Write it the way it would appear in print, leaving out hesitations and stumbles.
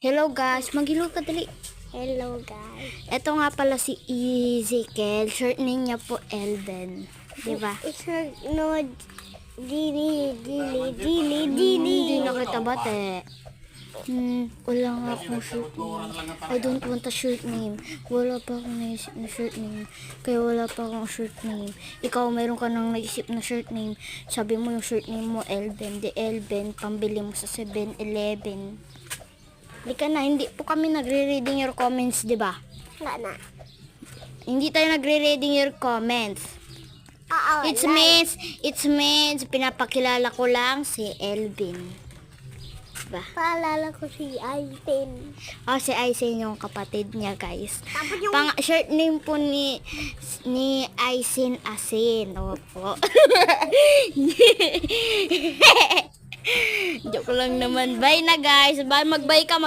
Hello guys, maghilo ka dali. Hello guys. Ito nga pala si Ezekiel, short name niya po Elden. Diba? It's no dili. Hindi na kita bate. Wala nga akong short name. I don't want a short name. Wala pa akong naisip na short name. Kaya wala pa akong short name. Ikaw, mayroon ka nang naisip na short name. Sabi mo yung short name mo, Elden. The Elden, pambili mo sa 7-Eleven. Lika na, hindi po kami nagre-reading your comments, di ba? Wala na. Hindi tayo nagre-reading your comments. Oo. It's means, pinapakilala ko lang si Elvin. Diba? Paalala ko si Aitin. O, si Aisin yung kapatid niya, guys. Tapos yung Short name po ni Aisin Asin. Opo. Joke lang naman. Bye na, guys. Bye, mag-bye ka,